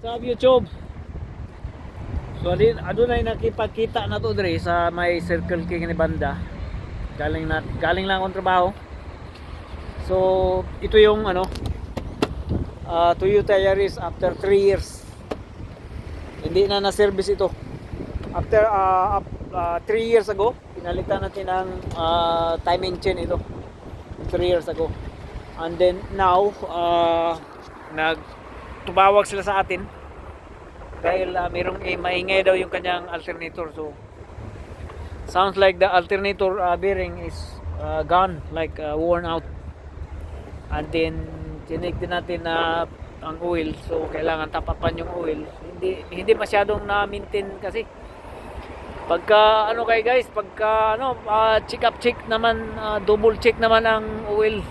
sa YouTube. So adunay nakipagkita na to dire sa may Circle K ni banda. Galing lang akong trabaho. So ito yung Toyota Yaris after 3 years. Hindi na na-service ito. After 3 years ago, pinalitan natin ang timing chain ito. 3 years ago. And then now nagtubawag sila sa atin dahil mayroong maingay daw yung kanyang alternator. So sounds like the alternator bearing is gone, like worn out. And then chinik din natin na ang oil, so kailangan tapapan yung oil. Hindi masyadong na-maintain kasi pagka guys, pagka check naman, double check naman ang oil,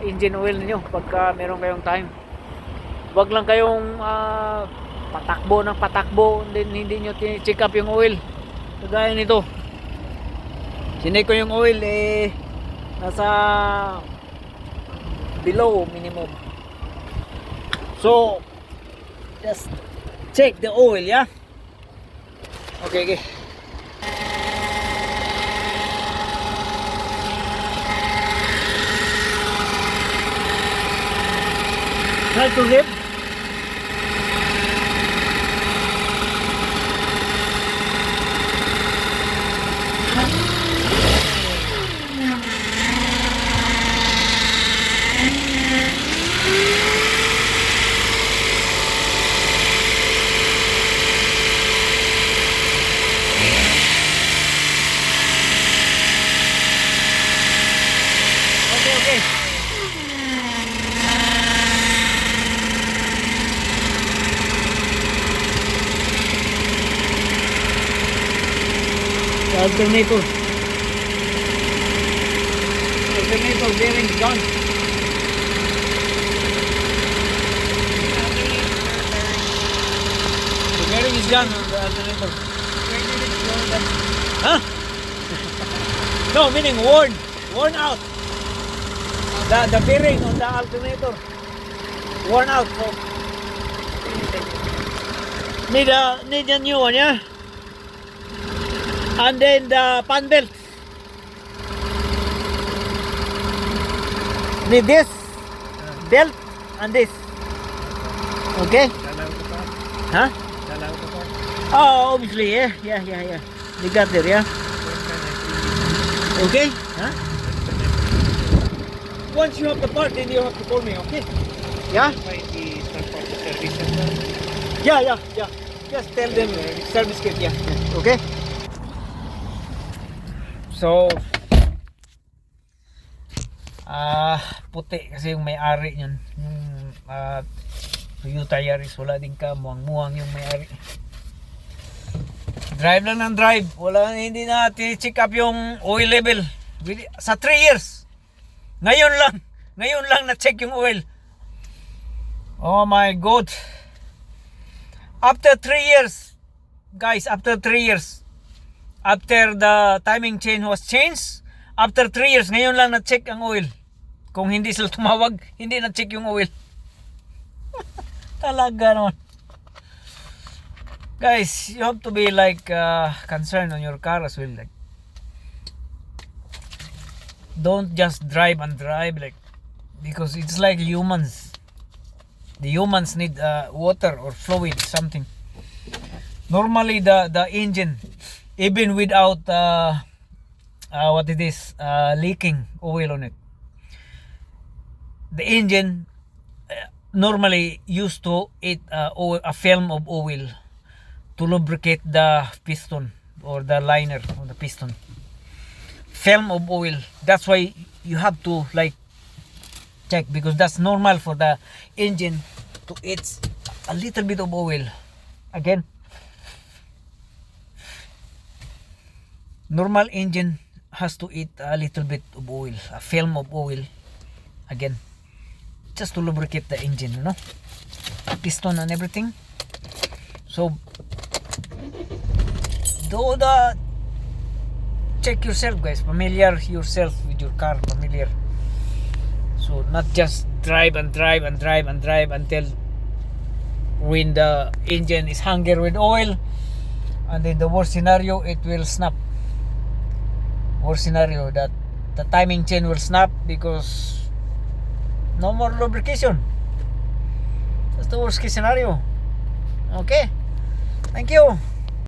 engine oil niyo pagka meron kayong time. Wag lang kayong patakbo then hindi nyo check up yung oil. Kagaya nito, chinek ko yung oil, nasa below minimum. So just check the oil, yeah. Okay. Try to live. Okay. Alternator bearing gone. The bearing is gone on the alternator. Huh? No, meaning worn out. The bearing on the alternator worn out. So need a new one, yeah. And then the pan belt need this belt and this. Okay. Huh? Oh, obviously, yeah. You got there, yeah. Okay. Huh? Once you have the part, then you have to call me, okay? Yeah? Yeah. Just tell them service kit, yeah. Okay? So, puti kasi yung may-ari yun. Yung Toyota Yaris, wala din ka, muwang yung may-ari. Drive lang ng drive. Hindi na check up yung oil level. Sa 3 years. Ngayon lang na-check yung oil. Oh my God. After 3 years, guys, after the timing chain was changed, after 3 years, ngayon lang na-check ang oil. Kung hindi sila tumawag, hindi na-check yung oil. Talaga naman. Guys, you have to be like concerned on your car as well. Like, don't just drive like, because it's like humans. The humans need water or fluid, something. Normally the engine, even without leaking oil on it, the engine normally used to eat a film of oil to lubricate the piston or the liner of the piston. Film of oil. That's why you have to like check, because that's normal for the engine to eat a little bit of oil. Again, normal engine has to eat a little bit of oil, a film of oil, again, just to lubricate the engine, piston and everything. So check yourself, guys. Familiar yourself with your car, familiar. So not just drive until when the engine is hungry with oil, and then the worst scenario, it will snap. Worst scenario, that the timing chain will snap because no more lubrication. That's the worst case scenario. Okay, thank you.